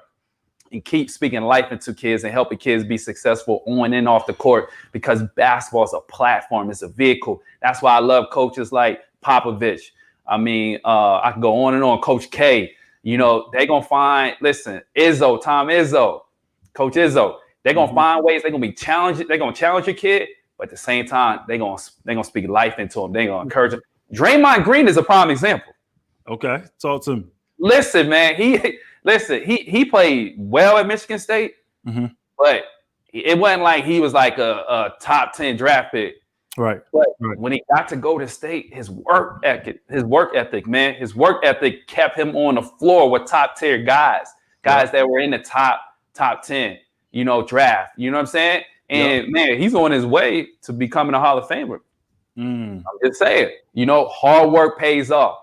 and keep speaking life into kids and helping kids be successful on and off the court because basketball is a platform. It's a vehicle. That's why I love coaches like Popovich. I mean, I can go on and on. Coach K, they're going to find, listen, Tom Izzo, Coach Izzo, they're going to find ways. They're going to be challenging. They're going to challenge your kid, but at the same time, they're going to speak life into them. They're going to encourage them. Draymond Green is a prime example. Okay, talk to him. Listen, man, he played well at Michigan State, but it wasn't like he was like a top 10 draft pick. Right. But when he got to go to state, his work ethic, man, his work ethic kept him on the floor with top tier guys that were in the top 10, draft. You know what I'm saying? And man, he's on his way to becoming a Hall of Famer. I'm just saying, hard work pays off.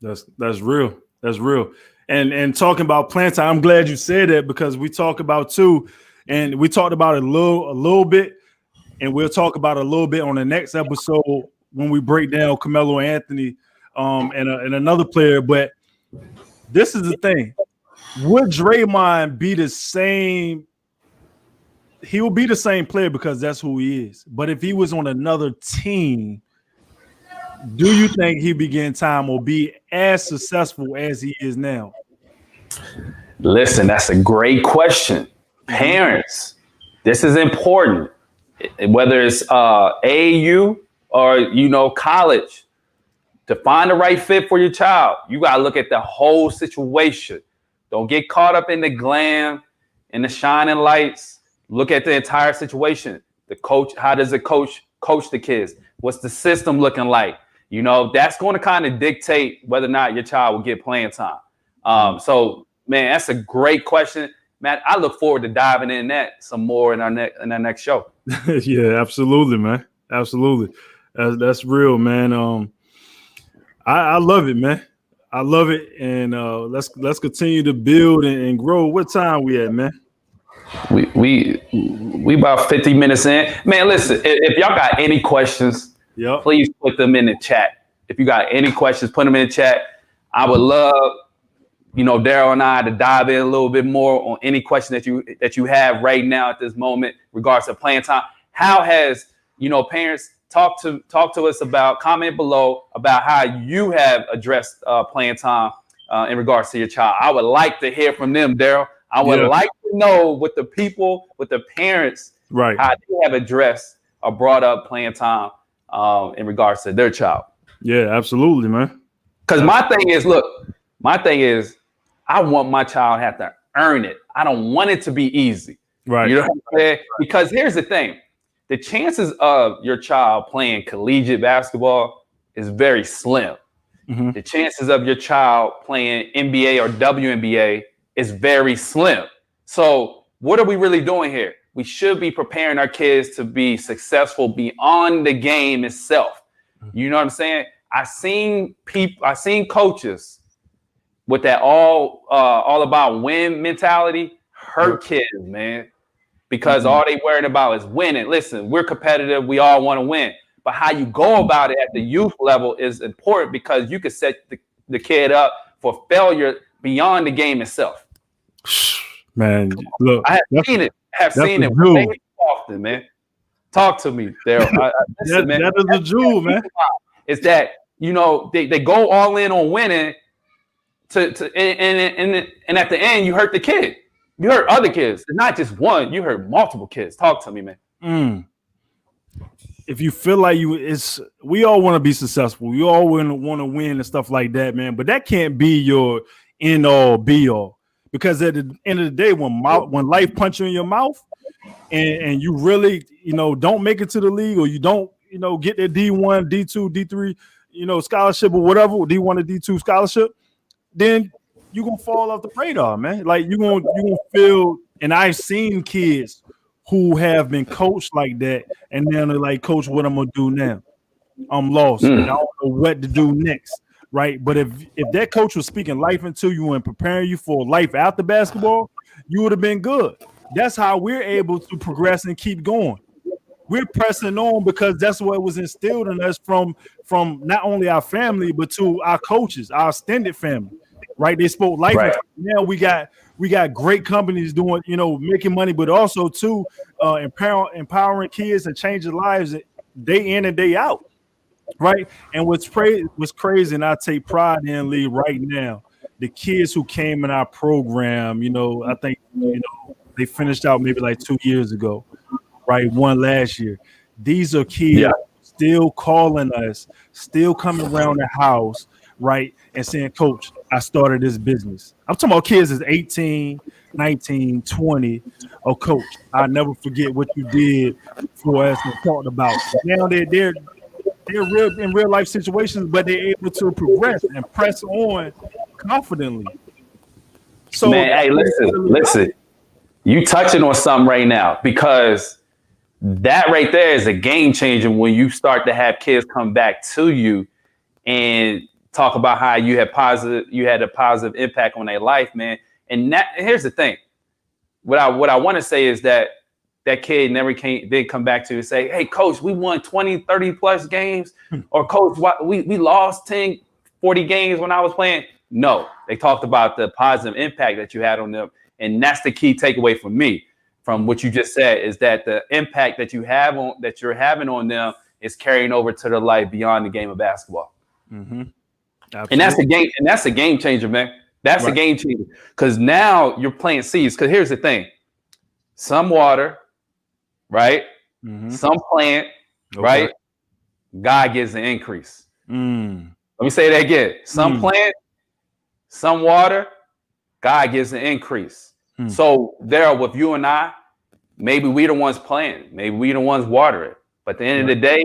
That's real. That's real. And talking about playing time, I'm glad you said that because we talk about too, and we talked about it a little bit, and we'll talk about it a little bit on the next episode when we break down Carmelo Anthony and another player. But this is the thing. Would Draymond be the same? He will be the same player because that's who he is. But if he was on another team, do you think he'd be getting time or be as successful as he is now? Listen, that's a great question. Parents, this is important. Whether it's AAU or, college, to find the right fit for your child, you got to look at the whole situation. Don't get caught up in the glam and the shining lights. Look at the entire situation. The coach, how does the coach the kids? What's the system looking like? That's going to kind of dictate whether or not your child will get playing time. So Man, that's a great question, Matt. I look forward to diving in that some more in our next show. Yeah, absolutely, man. Absolutely. That's real, man. I love it, man. I love it, and let's continue to build and grow. What time we at, man? We about 50 minutes in. Man, listen, if y'all got any questions, please put them in the chat. If you got any questions, put them in the chat. I would love, Daryl and I to dive in a little bit more on any question that you have right now at this moment regards to playing time. How has, parents talk to us about, comment below about how you have addressed playing time in regards to your child. I would like to hear from them, Daryl. I would like to know what the parents, how they have addressed or brought up playing time in regards to their child. Yeah, absolutely, man. Because my thing is, I want my child to have to earn it. I don't want it to be easy. Right. You know what I'm saying? Because here's the thing. The chances of your child playing collegiate basketball is very slim. Mm-hmm. The chances of your child playing NBA or WNBA is very slim. So what are we really doing here? We should be preparing our kids to be successful beyond the game itself. You know what I'm saying? I seen coaches with that all about win mentality hurt kids, man, because all they worried about is winning. Listen, we're competitive. We all want to win. But how you go about it at the youth level is important because you could set the kid up for failure beyond the game itself. Man, look, I have seen it often, man. Talk to me, Daryl. That is a jewel, man. It's that, they go all in on winning and at the end you hurt the kid. You hurt other kids. It's not just one. You hurt multiple kids. Talk to me, man. If you feel like we all want to be successful. We all want to win and stuff like that, man. But that can't be your end all be all. Because at the end of the day, when life punch you in your mouth and you really, don't make it to the league or you don't, get that D1, D2, D3, scholarship or whatever, D1 or D2 scholarship, then you're going to fall off the radar, man. Like you're going to feel, and I've seen kids who have been coached like that, and then they're like, Coach, what I'm going to do now? I'm lost. I don't know what to do next. Right. But if that coach was speaking life into you and preparing you for life after basketball, you would have been good. That's how we're able to progress and keep going. We're pressing on because that's what was instilled in us from not only our family, but to our coaches, our extended family. Right. They spoke life. Right. Now we got great companies doing, making money, but also too empowering kids and changing lives day in and day out. Right. And what's crazy, and I take pride in, Lee, right now, the kids who came in our program, I think, they finished out maybe like 2 years ago, right? One last year. These are kids still calling us, still coming around the house, right? And saying, Coach, I started this business. I'm talking about kids is 18, 19, 20. Oh, Coach, I'll never forget what you did for us and talked about. Now they're in real life situations, but they're able to progress and press on confidently. So, man, hey, listen. You touching on something right now because that right there is a game changer when you start to have kids come back to you and talk about how you had a positive impact on their life, man. And here's the thing. What I want to say is that kid didn't come back to you and say, hey, Coach, we won 20, 30 plus games, or Coach, we lost 10, 40 games when I was playing. No, they talked about the positive impact that you had on them. And that's the key takeaway for me from what you just said is that the impact that you're having on them is carrying over to their life beyond the game of basketball. Mm-hmm. And that's a game changer, man. That's a game changer because now you're playing seeds. Because here's the thing. Some water, right? Mm-hmm. Some plant, right? God gives an increase. Let me say that again. Some plant, some water, God gives an increase. So there with you and I, maybe we the ones playing, maybe we the ones watering. But at the end of the day,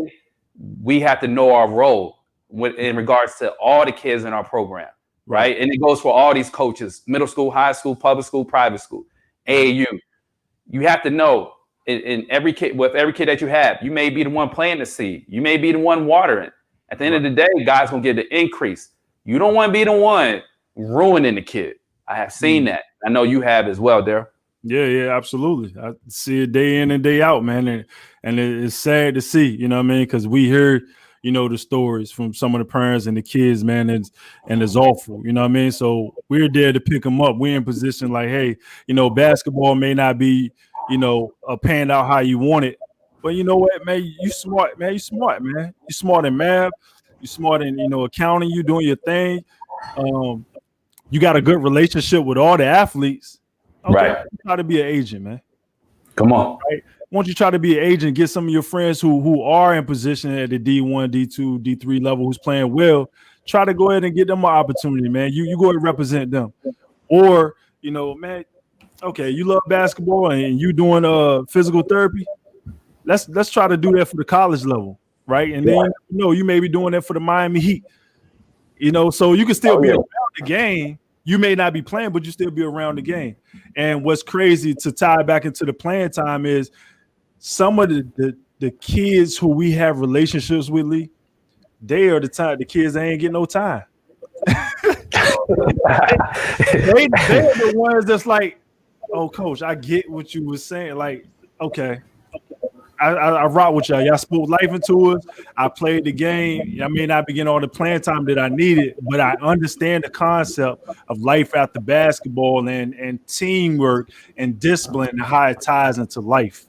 we have to know our role in regards to all the kids in our program. right? And it goes for all these coaches, middle school, high school, public school, private school, AAU. You have to know in every kid, with every kid that you have, you may be the one planting the seed. You may be the one watering. At the end of the day, God's going to get the increase. You don't want to be the one ruining the kid. I have seen that. I know you have as well, Daryl. Yeah, absolutely. I see it day in and day out, man. And it's sad to see, you know what I mean? Because we heard, you know, the stories from some of the parents and the kids, man, and it's awful, you know what I mean? So we're there to pick them up. We're in position like, hey, you know, basketball may not be, you know, panned out how you want it. But you know what, man? You smart, man. You smart, man. You smart in math. You smart in, you know, accounting. You doing your thing. You got a good relationship with all the athletes. Okay, right. Try to be an agent, man. Come on. Right? Once you try to be an agent, get some of your friends who are in position at the D1, D2, D3 level who's playing well. Try to go ahead and get them an opportunity, man. You go and represent them. Or, you know, man, okay, you love basketball and you doing physical therapy. Let's try to do that for the college level, right? And then you know you may be doing that for the Miami Heat. You know, so you can still be around the game. You may not be playing, but you still be around the game. And what's crazy to tie back into the playing time is some of the kids who we have relationships with, Lee, they are the kids that ain't getting no time. They're the ones that's like, oh, coach, I get what you were saying. Like, okay. I rock with y'all. Y'all spoke life into us. I played the game. I may not be getting all the playing time that I needed, but I understand the concept of life after basketball and teamwork and discipline and how it ties into life.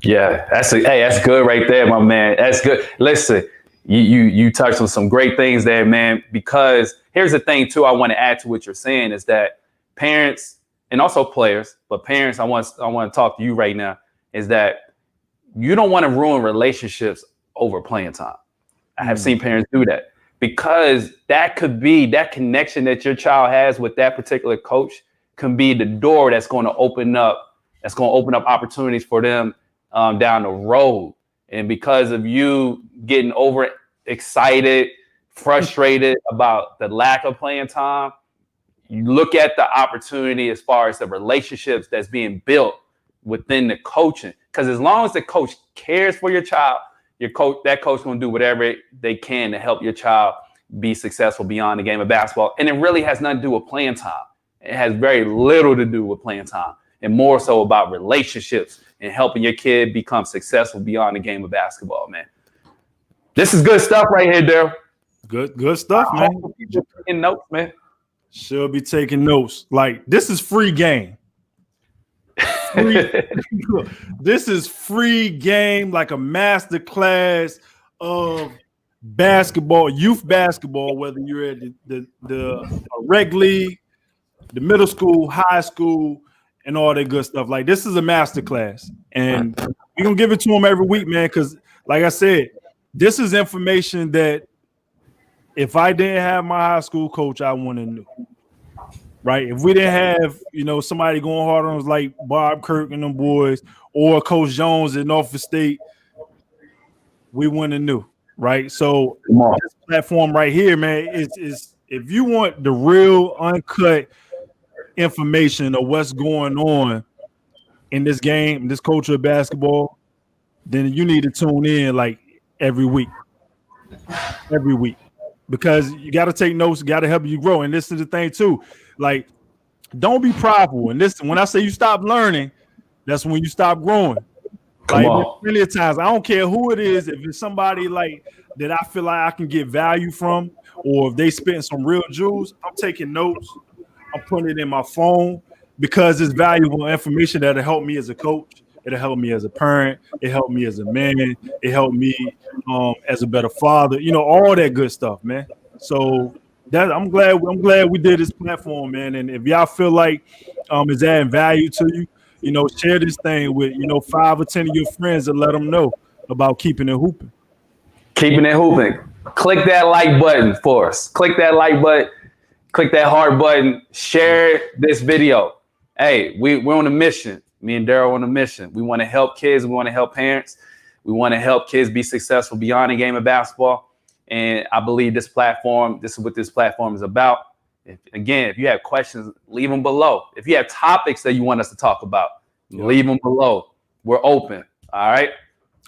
Yeah, that's good right there, my man. That's good. Listen, you touched on some great things there, man. Because here's the thing, too, I want to add to what you're saying is that parents and also players, but parents, I want to talk to you right now, is that you don't want to ruin relationships over playing time. I have seen parents do that because that could be that connection that your child has with that particular coach can be the door that's going to open up opportunities for them down the road. And because of you getting over excited, frustrated about the lack of playing time, you look at the opportunity as far as the relationships that's being built within the coaching. Because as long as the coach cares for your child, that coach going to do whatever they can to help your child be successful beyond the game of basketball. And it really has nothing to do with playing time. It has very little to do with playing time and more so about relationships and helping your kid become successful beyond the game of basketball, man. This is good stuff right here, Daryl. Good stuff, man. Taking notes, man. Should be taking notes. Like, this is free game. This is free game, like a master class of basketball, youth basketball, whether you're at the rec league, the middle school, high school, and all that good stuff. Like, this is a master class, and we're gonna give it to them every week, man, because like I said, this is information that if I didn't have my high school coach, I wouldn't have knew. Right, if we didn't have, you know, somebody going hard on us like Bob Kirk and them boys, or Coach Jones in Norfolk State, we wouldn't have knew. Right, so this platform right here, man, is if you want the real uncut information of what's going on in this game, this culture of basketball, then you need to tune in like every week, because you got to take notes, got to help you grow. And this is the thing too. Like, don't be prideful. And listen, when I say you stop learning, that's when you stop growing. Like, many times, I don't care who it is. If it's somebody like that I feel like I can get value from, or if they spitting some real jewels, I'm taking notes. I'm putting it in my phone because it's valuable information that'll help me as a coach. It'll help me as a parent. It helped me as a man. It helped me as a better father. You know, all that good stuff, man. So I'm glad we did this platform, man. And if y'all feel like it's adding value to you, you know, share this thing with, you know, 5 or 10 of your friends and let them know about Keepin and Hoopin. Keepin and Hoopin. Click that like button for us. Click that like button. Click that heart button. Share this video. Hey, we're on a mission. Me and Daryl on a mission. We want to help kids. We want to help parents. We want to help kids be successful beyond the game of basketball. And I believe this is what this platform is about. If you have questions, leave them below. If you have topics that you want us to talk about, leave them below. We're open. All right.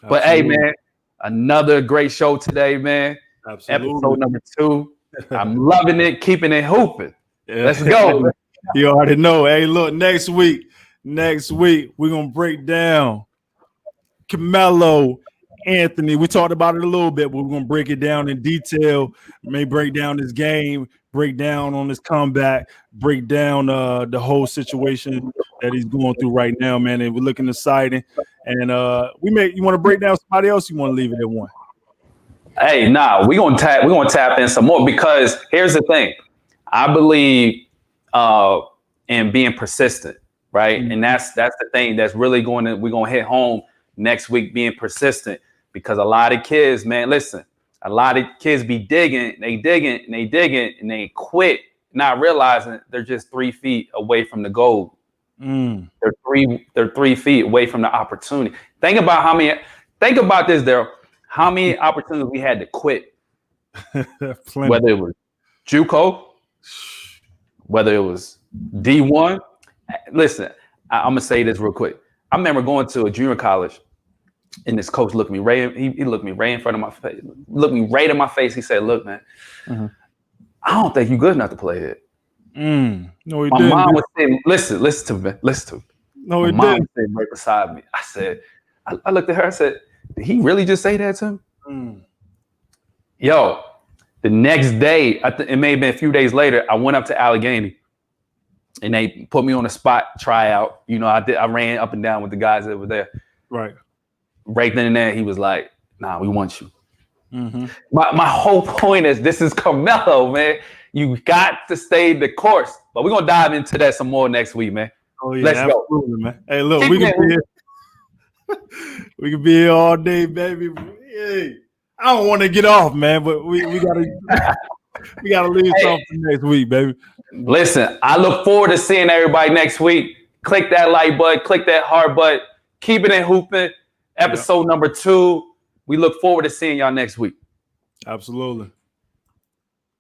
Absolutely. But hey, man, another great show today, man. Absolutely. Episode number 2. I'm loving it. Keeping it hooping. Yeah. Let's go. You already know. Hey, look, next week, we're going to break down Carmelo Anthony. We talked about it a little bit, but we're going to break it down in detail. May break down this game, break down on his comeback, break down the whole situation that he's going through right now, man. And we're looking exciting. And you want to break down somebody else? You want to leave it at one? Hey, nah, we're gonna tap in some more, because here's the thing. I believe in being persistent, right? Mm-hmm. And that's the thing that's really we're gonna hit home next week, being persistent, because a lot of kids, man, listen, a lot of kids be digging, and they quit, not realizing they're just 3 feet away from the goal. They're 3 feet away from the opportunity. Think about this, Daryl. How many opportunities we had to quit? Whether it was JUCO, whether it was D1. Listen, I'm gonna say this real quick. I remember going to a junior college, and this coach looked me right. He looked me right in front of my face. Looked me right in my face. He said, "Look, man, I don't think you're good enough to play here." No, he my didn't. My mom was saying, "Listen to me. Listen to me." No, he didn't. My mom was sitting right beside me. I said, I looked at her. I said, "Did he really just say that to him?" Yo, the next day, it may have been a few days later, I went up to Allegheny, and they put me on the spot tryout. You know, I ran up and down with the guys that were there. Right. Right then and there, he was like, "Nah, we want you." My whole point is, this is Carmelo, man. You got to stay the course. But we're gonna dive into that some more next week, man. Oh yeah, let's go, man. Hey, look, we can be here. We can be here all day, baby. Hey, I don't want to get off, man, but we gotta leave something next week, baby. Listen, I look forward to seeing everybody next week. Click that like button, click that heart button. Keeping it hooping. Episode number 2. We look forward to seeing y'all next week. Absolutely.